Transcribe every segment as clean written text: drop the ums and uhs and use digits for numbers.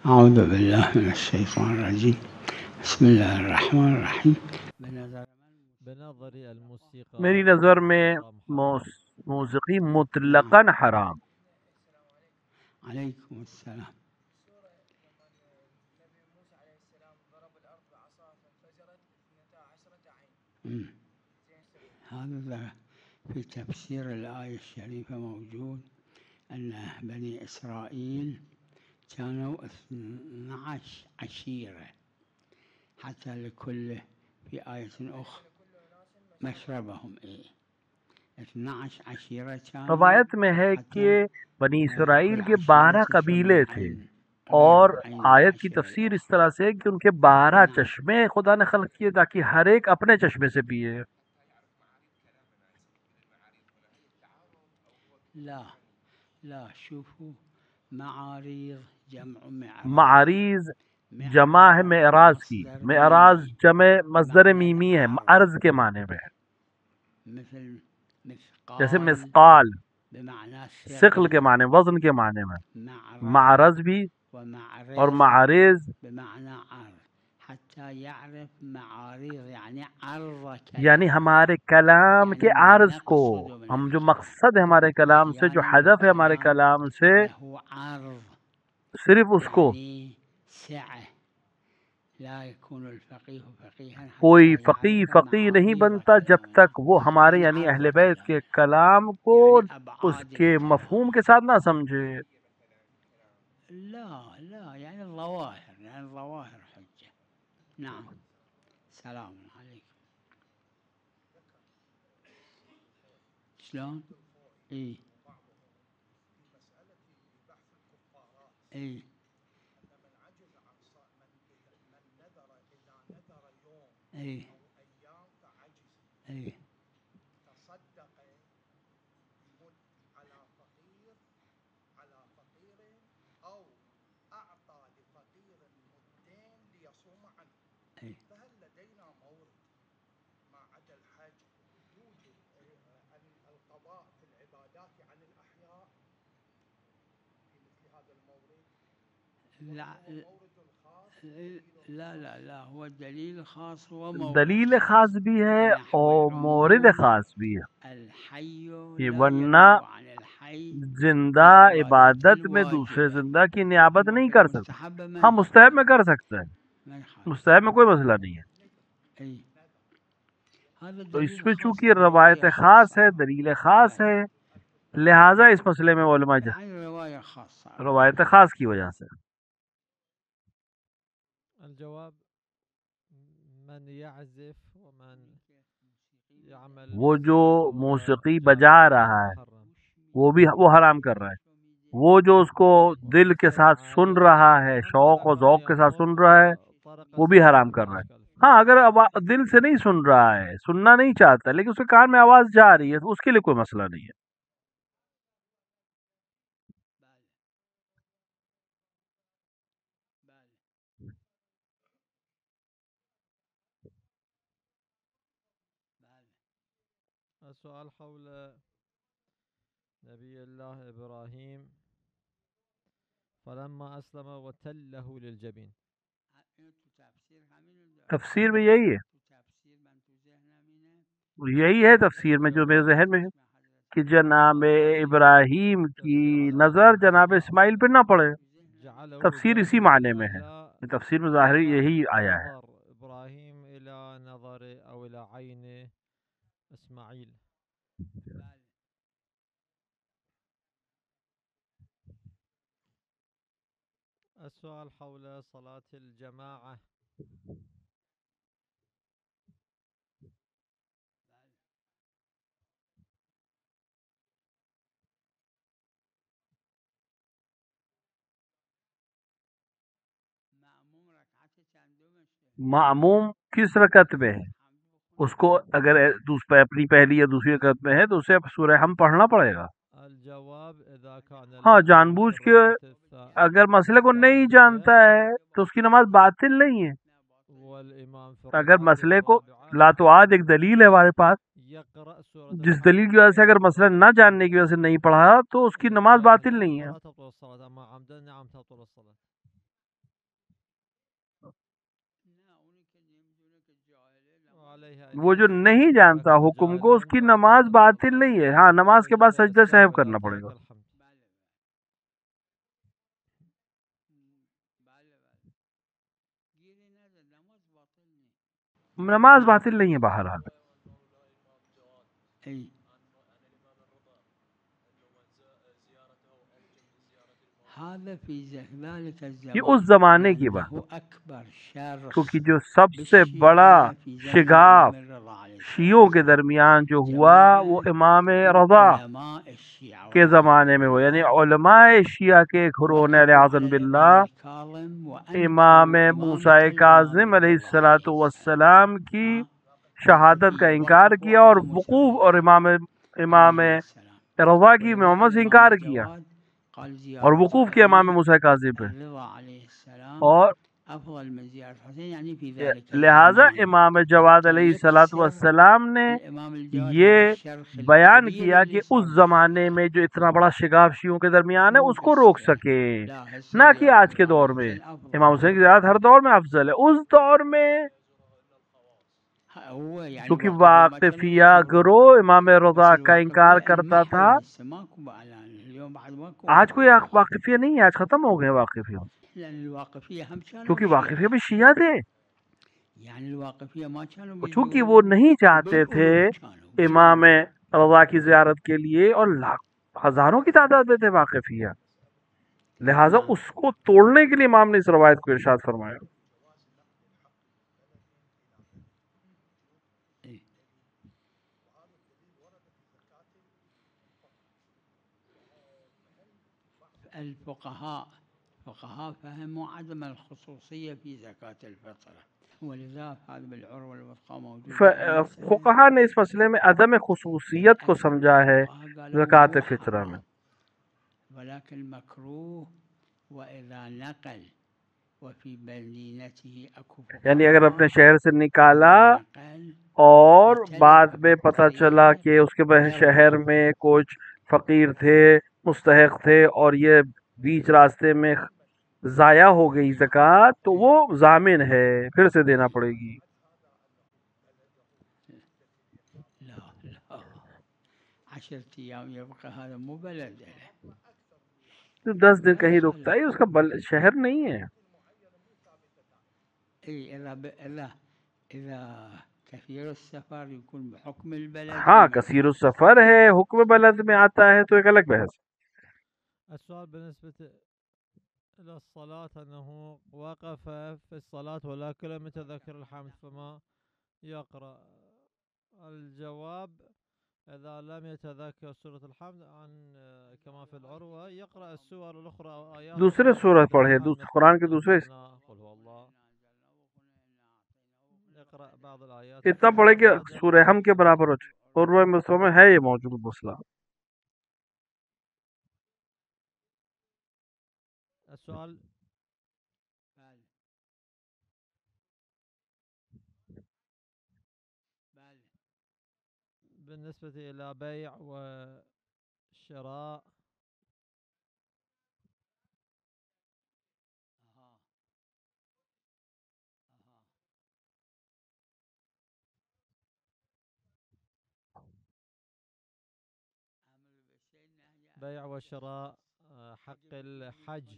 أعوذ بالله من الشيطان الرجيم بسم الله الرحمن الرحیم میری نظر میں موسیقی مطلقاً حرام. علیکم السلام. هذا في تفسير الآية الشريفة موجود أن بني إسرائيل كانوا 12 عشيرة حتى لكل في آية أخرى مشربهم 12 عشيرة كانوا. روایت میں ہے کہ بنی اسرائیل کے 12 قبیلے تھے اور آیت کی تفسیر اس طرح سے کہ ان کے 12 چشمے خدا نے خلق کیے تاکہ ہر ایک اپنے چشمے سے پیے. لا لا شوفوا معاريض جمع معاریض جمع ہے معراج کی. معراج جمع مصدر میمی ہے، عرض کے معنی میں، مثل جیسے مثقال بمعنى ثقل کے معنی، وزن کے معنی میں. معرض بھی اور معارض بمعنى عرض حتى يعرف معارض يعني عرض یعنی ہمارے کلام کے عرض کو، ہم جو مقصد ہے ہمارے کلام سے، جو ہدف ہے ہمارے کلام سے، صرف اس کو. کوئی فقیہ نہیں بنتا جب تک وہ ہمارے یعنی اہل بیت کے کلام کو اس کے مفہوم کے ساتھ نہ سمجھے. لا لا يعني الظواهر، يعني الظواهر حجة. نعم. سلام عليكم. شلون؟ اي اي اي اي لا لا لا هو دلیل خاص ہوا، دلیل خاص بھی ہے اور مورد خاص بھی ہے. الحی ورنہ زندہ عبادت میں دوسرے زندہ کی نیابت نہیں کر سکتے. ہم مستحب میں کر سکتے ہیں، مستحب میں کوئی مسئلہ نہیں ہے. تو اس میں چونکہ روایت خاص ہے، دلیل خاص ہے، لہٰذا اس مسئلے میں علماء روایت خاص کی وجہ سے. الجواب من يعزف ومن يعمل وہ جو موسیقی بجا رہا ہے وہ حرام کر رہا ہے. وہ جو اس کو دل کے ساتھ سن رہا ہے، شوق و ذوق کے ساتھ سن رہا ہے، وہ بھی حرام کر رہا ہے. ہاں اگر دل سے نہیں سن رہا ہے، سننا نہیں چاہتا، لیکن اس کے کان میں آواز جا رہی ہے تو اس کے لیے کوئی مسئلہ نہیں ہے. السؤال حول نبي الله إبراهيم فلما أسلم وتله للجبين. تفسیر میں یہی ہے تفسیر میں جو میرے ذہن میں ہے کہ جناب ابراہیم کی نظر جناب اسماعیل پہ نہ پڑے. تفسیر اسی معنی میں ہے، تفسیر میں ظاہر یہی آیا ہے. إبراهيم إلى نظر أو إلى عين إسماعيل. السؤال حول صلاة الجماعة. معموم کس رکعت میں ہے؟ اس کو اگر اپنی پہلی یا دوسری رکعت میں ہے تو اسے سورہ حم پڑھنا پڑے گا. ہاں جان بوجھ کے اگر مسئلے کو نہیں جانتا ہے تو اس کی نماز باطل نہیں ہے. اگر مسئلے کو لا تو آج ایک دلیل ہے ہمارے پاس، جس دلیل کی وجہ سے اگر مسئلہ نہ جاننے کی وجہ سے نہیں پڑھا تو اس کی نماز باطل نہیں ہے. وعليها أن وہ جو يسجد نہیں جانتا حکم کو، اس رجالا کی نماز باطل نہیں ہے. ہاں نماز کے بعد سجد سجدہ سہو السهو کرنا پڑے وترك گا. الحمد. نماز باطل نہیں ہے بہرحال. أي هذا في ذلك یہ الزمان اس زمانے کی بات، لأنه أكبر شر کیونکہ جو سب سے بڑا بالشيعة في زمن شگاف الإمام الرضا عليه شیعوں السلام کے درمیان جو ہوا وہ زمان امام رضا علماء الشيعة کے زمانے میں ہوا، یعنی علماء شیعہ کے گھروں نے علیہ وقفوا اعظم على باللہ الإمام الكاظم امام وأنكروا موسیٰ إمامة کاظم الإمام علیہ الرضا عليه السلام. السلام کی شہادت کا انکار وقفوا کیا، اور على وقوف اور مشرف امام عليه السلام. رضا کی ولذا محمد سے الإمام انکار کیا، الجواد قال اور زيارة وقوف کیا امام أبي موسیٰ کاظم پہ. الرضا عليه السلام اور أفضل من زيارة الحسين، يعني في ذلك لہذا الزمان. امام جواد علیہ السلام نے الإمام الجواد یہ هذا الشرخ بیان الكبير کیا اللي کہ صار اس زمانے میں جو اتنا بڑا شگاف شیعوں کے درمیان ہے مو اس کو روک هسه. سکے، لا هسه نہ کہ زيارة آج کے دور الإمام میں. الحسين أفضل. امام حسین کی زیارت ہر دور میں افضل ہے. اس دور میں هو يعني کیونکہ واقفية ما كانوا واقفیہ يظهرون، گروہ امام بس رضا کا انکار الواقفية کرتا تھا. انمحوا هسه ماكو إعلان اليوم بعد ماكو آج کوئی واقفية. واقفیہ نہیں ہے، آج ختم ہو گئے واقفیہ، لأن الواقفية هم كانوا کیونکہ شيعة، واقفیہ بھی شیعہ تھے. يعني الواقفية ما كانوا چونکہ وہ نہیں چاہتے تھے بالألوف كانوا امام رضا کی زیارت کے لیے، اور ہزاروں کی تعداد میں تھے واقفیہ، لہٰذا نعم. اس کو توڑنے کے لیے امام نے اس روایت کو ارشاد فرمایا. الفقهاء فهموا عدم الخصوصية في زكاة الفطر، ولذا هذا بالعروة الوثقى موجود. فقہا نے اس مسئلے میں عدم خصوصیت کو سمجھا ہے زکوٰۃ فطرہ میں. ولكن مكروه وإذا نقل وفي بلدينته أكو یعنی اگر اپنے شہر سے نکالا اور بعد میں پتہ چلا کہ اس کے شہر میں کچھ فقیر تھے، مستحق تھے، اور یہ بیچ راستے میں ضائع ہو گئی زکوٰۃ، تو وہ ضامن ہے، پھر سے دینا پڑے گی. لا 10 أيام يبقى، هذا مو بلد له. تو 10 دن کہیں رکتا ہے، اس کا شہر نہیں ہے. اي اذا كثير السفر يكون بحكم البلد. ہاں کثیر السفر ہے، حکم بلد میں آتا ہے، تو ایک الگ بحث. السؤال بالنسبة إلى الصلاة أنه وقف في الصلاة ولكن لم يتذكر الحمد فما يقرأ؟ الجواب إذا لم يتذكر سورة الحمد كما في العروة يقرأ السور الأخرى أو آيات دوسرے سورت پڑھے، قرآن کے دوسرے اتنا پڑھے کہ سورہ ہم کے برابر ہو جائے. عروہ مسلمہ میں ہے یہ موجود مسئلہ. السؤال بالنسبة إلى بيع وشراء بيع وشراء حق الحج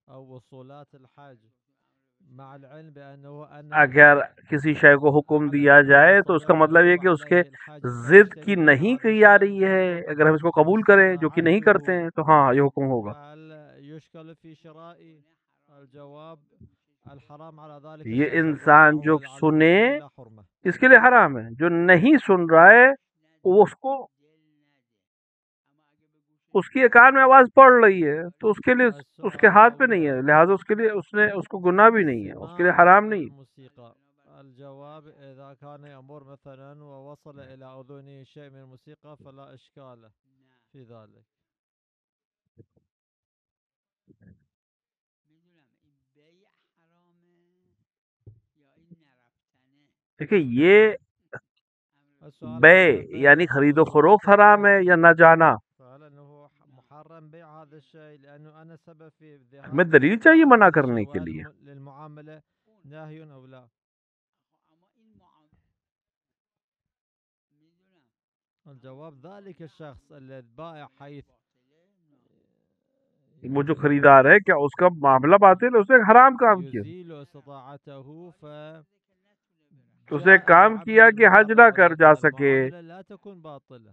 أو وصولات الحج مع العلم بأنه اگر کسی شے کو حکم دیا جائے تو اس کا مطلب یہ کہ اس کے ضد کی نہیں کی جا رہی ہے. اگر ہم اس کو قبول کریں جو کہ نہیں کرتے ہیں تو ہاں یہ حکم ہوگا. یہ انسان جو سنے اس کے لیے حرام ہے، جو نہیں سن رہا ہے وہ اس کی کان میں آواز پڑ رہی ہے تو اس کے لیے اس کے ہاتھ پہ نہیں ہے، لہٰذا اس کے لیے اس کو گناہ بھی نہیں ہے، اس کے لیے حرام نہیں. الجواب إذا كان يأمر مثلا ووصل إلى أذنه شيء من الموسيقى فلا إشكال في ذلك. دیکھیں یہ بے یعنی خرید و فروخت حرام ہے یا نہ جانا، ہمیں دلیل چاہیے منع کرنے کے لیے. نهي أو لا؟ الجواب ذلك الشخص البائع حيث وہ جو خریدار ہے کیا اس کا معاملہ باطل ہے؟ اس نے حرام کام کیا، يزيل استطاعته ف اس نے کام کیا کہ حج نہ کر جا سکے، المعاملة لا تكون باطلة.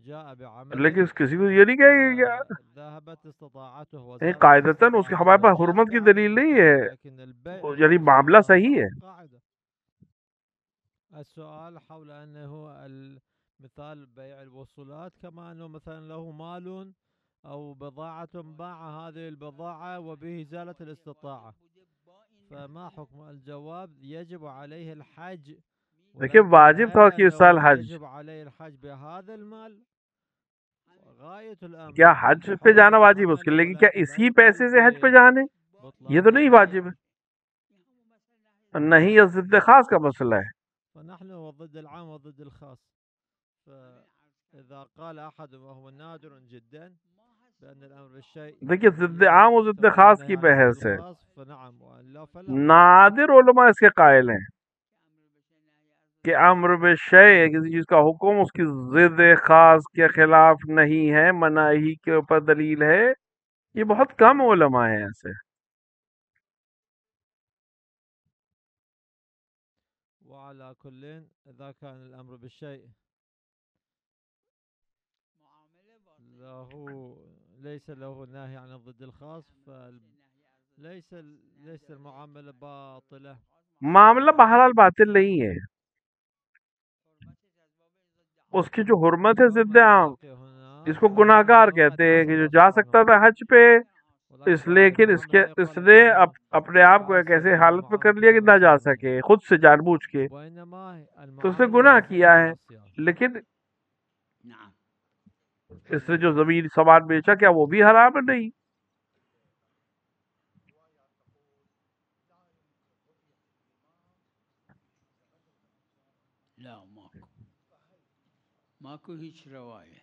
جاء بعمل لیکن کسی کو یہ نہیں کہے گا ذهبت استطاعته کہ وزالت قاعدتاً اس کے ہمارے پاس استطاعته حرمت کی جاز دلیل نہیں ہے، لكن البيع یعنی معاملہ صحیح ہے۔ قاعدة. السؤال حول أنه مثال بيع الوصولات كما أنه مثلا له مال أو بضاعة باع هذه البضاعة وبه زالت الاستطاعة، فما حكم؟ الجواب يجب عليه الحج، دیکھیں واجب تھا کہ اس سال حج، يجب عليه الحج بهذا المال. غاية الأمر کیا حج پہ جانا واجب ہے اس کے لیے، لیکن کیا اسی پیسے سے حج پہ جانے؟ یہ تو نہیں واجب ہے، نہیں یہ ضد خاص کا مسئلہ ہے۔ فنحن ضد العام وضد الخاص. فإذا قال أحد وهو نادر جدا بأن الأمر بالشيء دیکھیے ضد عام و ضد خاص کی بحث ہے، فنعم وإلا فلا. نادر علماء اس کے قائل ہیں کہ امر بالشیء کسی چیز کا حکم اس کی ضد خاص کے خلاف نہیں ہے، مناہی کے اوپر دلیل ہے، یہ بہت کم علماء ہیں ایسے۔ وعلى كل إذا كان الأمر بالشيء ليس له نهي عن ضد الخاص فليس المعاملة باطلة. معاملہ بہرحال باطل نہیں ہے، اس کی جو حرمت ہے ضد عام، اس کو گناہ گار کہتے ہیں کہ جو جا سکتا تھا حج پہ، لیکن اس نے اپنے آپ کو ایک ایسے حالت میں کر لیا کہ نہ جا سکے خود سے جان بوجھ کے، تو اس نے گناہ کیا ہے۔ لیکن اس نے جو زمین سامان بیچا کیا وہ بھی حرام ہے؟ نہیں۔ لا ماكو هيك رواية،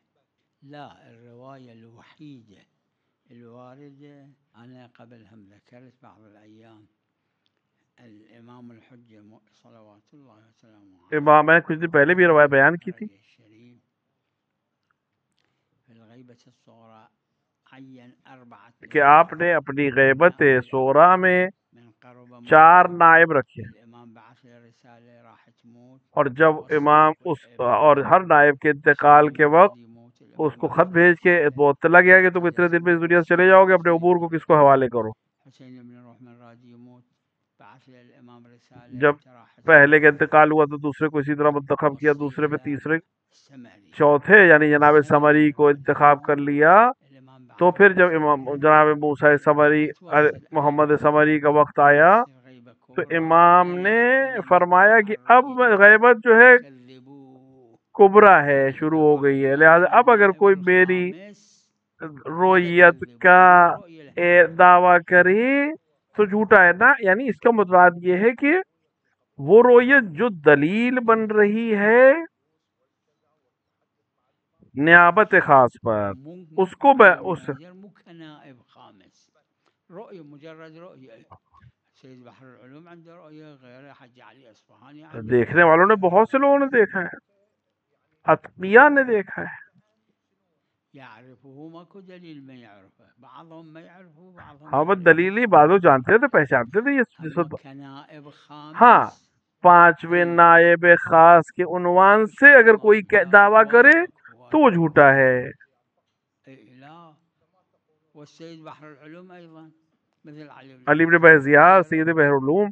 لا الرواية الوحيدة الواردة أنا قبل هم ذكرت بعض الأيام الإمام الحجة صلوات الله وسلامه عليه، امام میں کچھ دن پہلے بھی روایت بیان کی تھی في الغيبة الصغرى عين 4 کہ آپ نے اپنی غیبت صغریٰ میں 4 نائب رکھے، اور جب امام اور ہر نائب کے انتقال کے وقت اس کو خط بھیج کے وہ اطلاع گیا کہ تم اتنے دن میں اس دنیا سے چلے جاؤ گے، اپنے امور کو کس کو حوالے کرو۔ جب پہلے کا انتقال ہوا تو دوسرے کو اسی طرح منتخب کیا، دوسرے پہ تیسرے، چوتھے یعنی جناب سمری کو انتخاب کر لیا۔ تو پھر جب جناب موسیٰ سمری محمد سمری کا وقت آیا تو امام نے فرمایا کہ اب غیبت جو ہے کبرا ہے، شروع ہو گئی ہے، لہذا اب اگر کوئی میری رویت کا دعویٰ کرے تو جھوٹا ہے نا، یعنی اس کا مطلب یہ ہے کہ وہ رویت جو دلیل بن رہی ہے نیابت خاص پر، اس کو اس دیکھنے والوں نے بہت سے لوگوں نے دیکھا ہے، اتقیاء نے دیکھا ہے۔ ہاں بس دلیل نہیں، بعضوں جانتے تھے، پہچانتے تھے یہ۔ ہاں 5ویں نائب خاص کے عنوان سے اگر کوئی دعویٰ کرے تو وہ جھوٹا ہے۔ علی بن بہزیار سید بحر العلوم،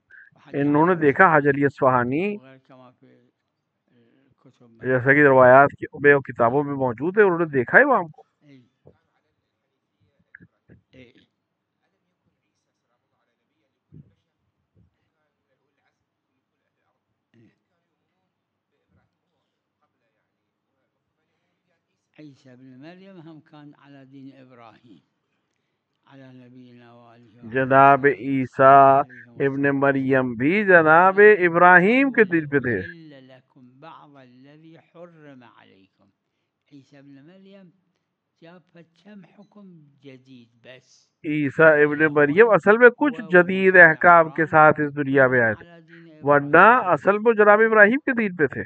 انہوں نے دیکھا حج علی اصفہانی، جیسا کہ روایات میں اور کتابوں میں موجود ہے، انہوں نے دیکھا ہے امام کو۔ عیسی ابن مریم ہم کان علی دین ابراہیم علی نبینا و آلہ، جناب عیسیٰ ابن مریم بھی جناب ابراہیم کے دل پہ تھے۔ بعض الذی حرم علیکم، عیسی ابن مریم عیسیٰ ابن مریم اصل میں کچھ جدید احکام کے ساتھ اس دنیا میں آئے تھے، ورنہ اصل میں جناب ابراہیم کے دین پہ تھے۔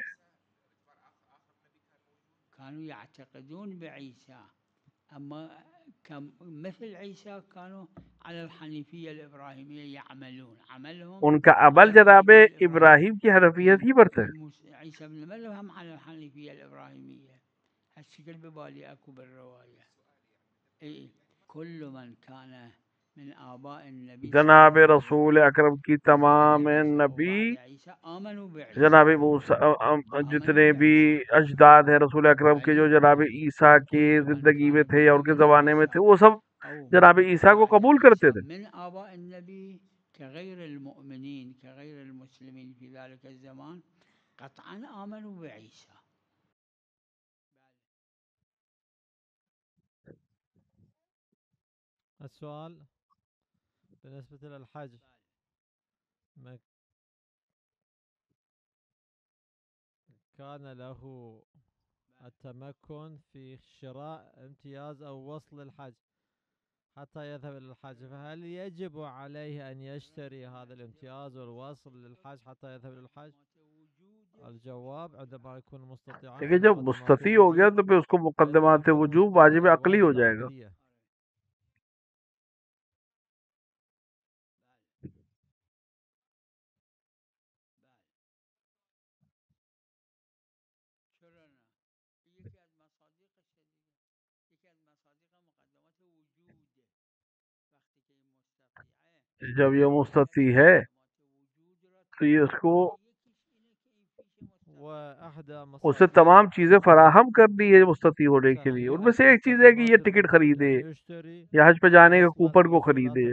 ان کا عمل جناب ابراہیم کی حنفیت ہی پر تھے۔ جناب رسول اکرم کی تمام نبی، جناب جتنے بھی اجداد ہیں رسول اکرم کے جو جناب عیسیٰ کی زندگی میں تھے یا ان کے زمانے میں تھے، وہ سب جناب عیسیٰ کو قبول کرتے تھے۔ السؤال بالنسبة للحج، كان له التمكن في شراء امتياز أو وصل الحج حتى يذهب إلى الحج، فهل يجب عليه أن يشتري هذا الامتياز والوصل للحج حتى يذهب إلى الحج؟ الجواب عندما يكون مستطيعا، لیکن جب مستطیع ہو گیا تو پھر اس کو مقدمات وجوب واجب عقلی ہو جائے گا۔ جب یہ مستطیع ہے تو یہ اس کو اسے تمام چیزیں فراہم کرنی ہے مستطیع ہونے کے لیے۔ ان میں سے ایک چیز ہے کہ یہ ٹکٹ خریدے یا حج پہ جانے کے کوپن کو خریدے۔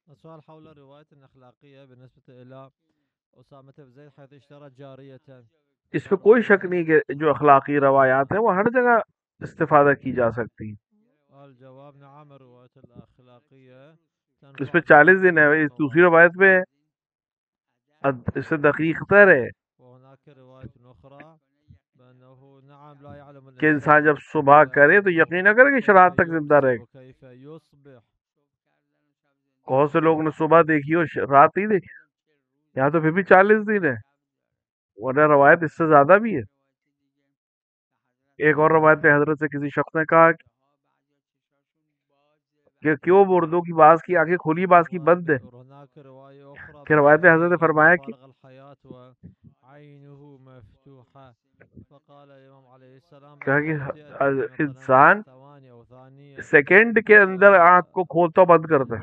السؤال حول رواية أخلاقية بالنسبة إلى أسامة بن زيد حيث اشترى جارية۔ اس پہ کوئی شک نہیں کہ جو اخلاقی روایات ہیں وہ ہر جگہ استفادہ کی جا سکتی ہیں۔ الجواب نعم، الرواية الأخلاقية اس پہ 40 دن ہے۔ اس دوسری روایت میں اس سے دقیق تر ہے وهناك رواية أخرى بأنه نعم لا يعلم کہ انسان جب صبح کرے تو یقین نہ کرے کہ شرات تک زندہ رہے گا۔ كيف يصبح۔ بہت سے لوگ نے صبح دیکھی اور رات نہیں دیکھی، یہاں تو پھر بھی 40 دن ہے، ورنہ روایت اس سے زیادہ بھی ہے۔ ایک اور روایت میں حضرت سے کسی شخص نے کہا کہ کیوں مردوں کی بعض کی آنکھیں کھلی بعض کی بند ہے، کہ روایت میں حضرت نے فرمایا کہ انسان سیکنڈ کے اندر آنکھ کو کھولتا بند کرتا ہے۔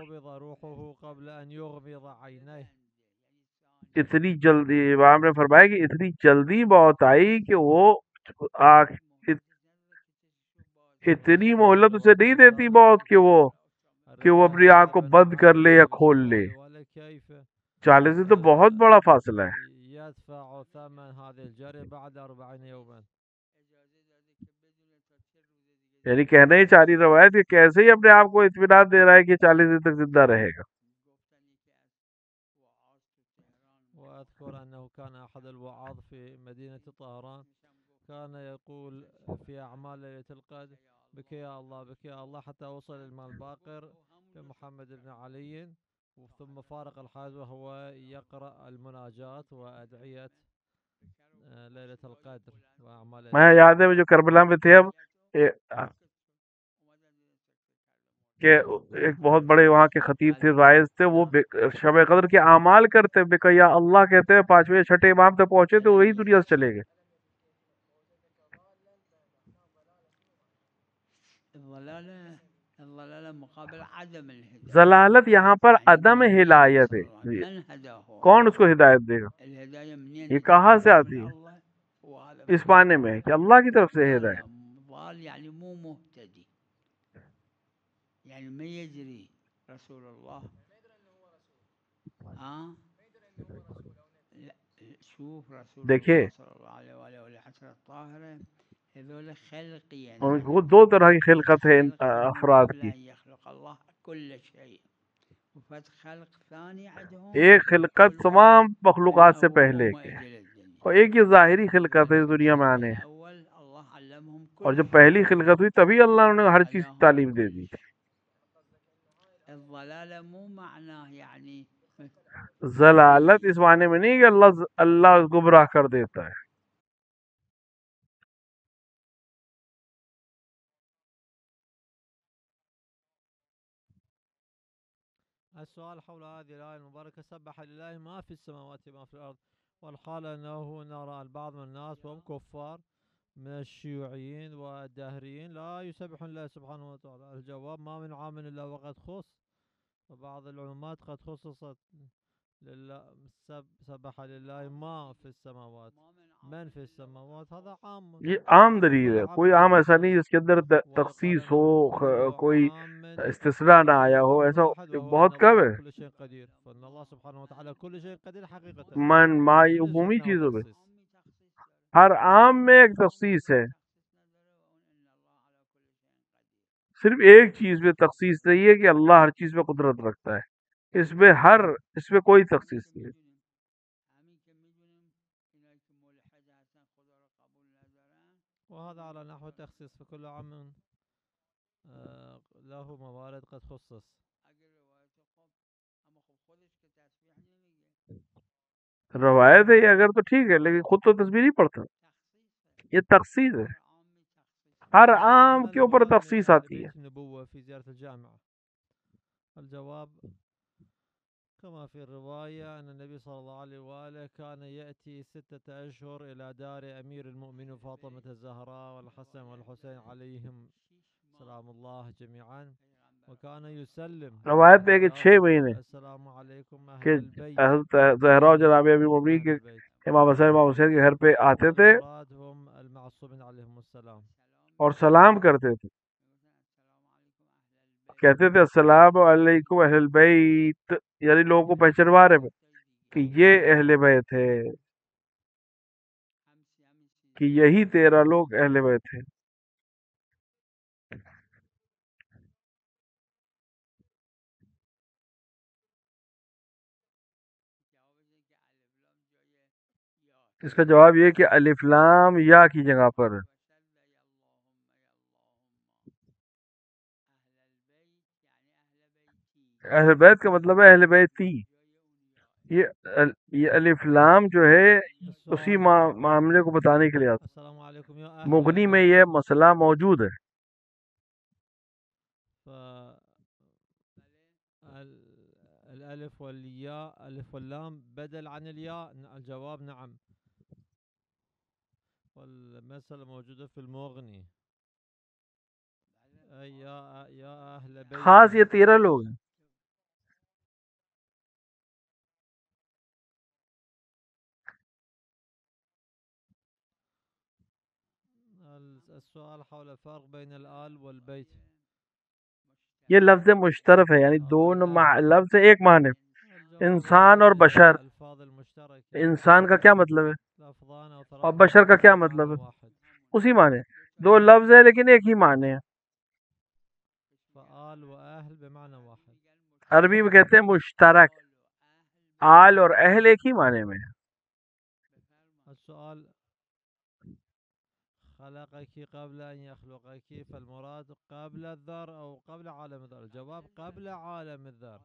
اتنی جلدی امام نے فرمایا کہ اتنی جلدی موت آئی کہ وہ آنکھ اتنی مہلت اسے نہیں دیتی موت کہ وہ اپنی آنکھ کو بند کر لے یا کھول لے۔ 40 دن تو بہت بڑا فاصلہ ہے۔ یعنی کہنا ہی چاہ رہی روایت کہ کیسے ہی اپنے آپ کو اطمینان دے رہا ہے کہ 40 دن تک زندہ رہے گا۔ وأذكر أنه كان أحد الوعاظ في مدينة طهران كان يقول في أعمال ليلة القدر بك يا الله بك يا الله حتى وصل الماء الباقر لمحمد بن علي، ثم فارق الحاج وهو يقرأ المناجات وأدعية ليلة القدر وأعمال۔ میں یاد ہے جو کربلا میں تھے اب کہ ایک بہت بڑے وہاں کے خطیب تھے، واعظ تھے، وہ شب قدر کے اعمال کرتے بے یا اللہ کہتے ہیں، 5ویں 6ٹھے امام تک پہنچے تو وہی دنیا سے چلے گئے۔ ضلالت یہاں پر عدم ہدایت ہے، کون اس کو ہدایت دے گا؟ یہ کہاں سے آتی ہے؟ اس معنی میں کہ اللہ کی طرف سے ہدایت. ضال يعني مو مهتدي، يعني ما يدري رسول الله. لا شوف رسول دیکھیے الله صلى الله عليه وآله والعشرة الطاهرة هذول خلقيا، ان کو دو طرح کی خلقت ہے افراد قبل کی. أن يخلق الله كل شيء، وفد خلق ثاني عندهم ایک خلقت تمام مخلوقات سے پہلے کے، اور ایک یہ ظاہری خلقت ہے دنیا میں آنے. الأول الله علمهم اور كل جب پہلی خلقت ہوئی تبھی اللہ نے ہر چیز کی تعلیم دے دی. الضلالة مو معناه يعني ضلالت اس معنی میں نہیں کہ اللہ گمراہ کر دیتا ہے. السؤال حول هذه الآية المباركة: سبح لله ما في السماوات وما في الأرض. والحال أنه نرى البعض من الناس وهم كفار من الشيوعيين والدهريين لا يسبحون الله سبحانه وتعالى. الجواب: ما من عام إلا وقد خص، وبعض العلومات قد خصصت لله سبح لله ما في السماوات، من في السماوات هذا عام. یہ عام دلیل ہے، کوئی عام ایسا نہیں جس کے اندر تخصیص ہو، کوئی استثناء نہ آیا ہو، ایسا بہت کم ہے. كل شيء قدير، فإن الله سبحانه وتعالى كل شيء قدير حقيقة. من ما عمومی چیزوں میں، ہر عام میں ایک تخصیص ہے. صرف ایک چیز میں تخصیص نہیں ہے کہ اللہ ہر چیز میں قدرت رکھتا ہے، اس میں کوئی تخصیص نہیں ہے. وهذا على نحو التخصيص، فكل عام له موارد قد خصص. روایت ہے یہ اگر تو ٹھیک ہے، لیکن خود تو تسبیح نہیں پڑھتا. یہ تخصیص ہے، ہر عام کے اوپر تخصیص آتی ہے. في زيارة الجامعة. الجواب: كما في الرواية أن النبي صلى الله عليه وآله كان يأتي 6 أشهر إلى دار أمير المؤمنين فاطمة الزهراء والحسن والحسين عليهم سلام الله جميعا، وكان يسلم. روایت میں کہ 6 مہینے السلام علیکم کہ اہل البیت، حضرت زہرا و جناب امیر المومنین کے امام حسین کے گھر پہ آتے تھے المراد هم المعصومين عليهم السلام. اور سلام کرتے تھے، کہتے تھے السلام علیکم اہل البیت، یعنی لوگوں کو پہچانوا رہے کہ یہ اہل بیت ہے، کہ یہی 13 لوگ اہل بیت ہیں. اس کا جواب یہ کہ الف لام یا کی جگہ پر اہل بیت کا مطلب ہے اہل بیتی. یہ الف لام جو ہے اسی معاملے کو بتانے کے لیے آتا. السلام علیکم یا اہل مغنی میں یہ مسئلہ موجود ہے. الالف والياء، الف واللام بدل عن الياء. الجواب نعم، والمسألة موجودة في المغني. يا اهل بیت، خاص یہ 13 لوگ ہیں. السؤال حول الفرق بين الآل والبيت. یہ لفظ مشترف ہے، یعنی دونوں لفظ ایک معنی. انسان اور بشر، انسان کا کیا مطلب ہے اور بشر کا کیا مطلب ہے؟ اسی معنی، دو لفظ ہے لیکن ایک ہی معنی ہے. فآل وأهل بمعنى واحد. عربی میں کہتے ہیں مشترک، آل اور اہل ایک ہی معنی میں. السؤال: خلقك قبل أن يخلقك، فالمراد قبل الذر أو قبل عالم الذر؟ الجواب: قبل عالم الذر.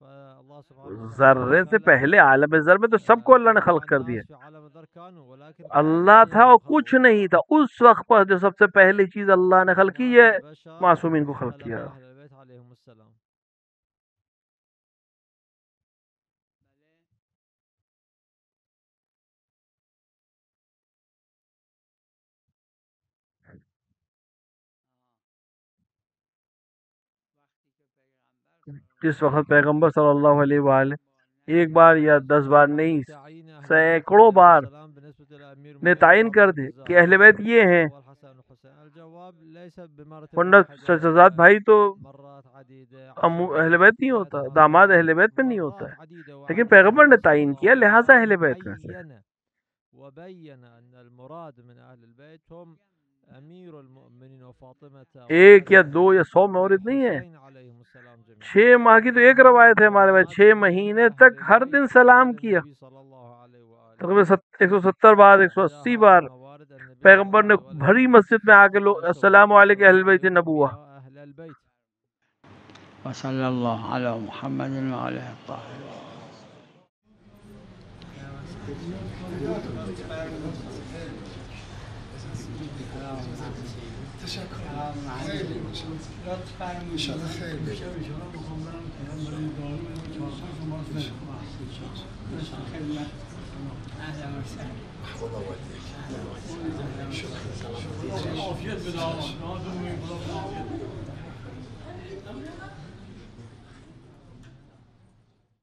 فالله سبحانه ذرے سے پہلے عالم ذر میں تو سب کو اللہ نے خلق کر دیا. عالم الذر كانوا، ولكن اللہ تھا اور کچھ نہیں تھا اس وقت پر. جو سب سے پہلی چیز اللہ نے خلق کی ہے معصومین کو خلق کیا. أهل البيت عليهم السلام. جس وقت پیغمبر صلی اللہ علیہ وآلہ ایک بار یا 10 بار نہیں، سینکڑوں بار نے تعین کر دے کہ اہل بیت یہ ہیں. ورنہ شہزاد بھائی تو اہل بیت نہیں ہوتا، داماد اہل بیت میں نہیں ہوتا ہے، لیکن پیغمبر نے تعین کیا لہٰذا اہل بیت میں سے. ایک یا دو یا 100 مورد نہیں ہے. 6 ماہ کی تو ایک روایت ہے ہمارے پاس، 6 مہینے تک ہر دن سلام کیا، تقریباً 170 بار 180 بار پیغمبر نے بھری مسجد میں آ کے لوگ السلام علیکم اہل بیت نبوہ. وصلی اللہ علی محمد وعلی الطاہرین.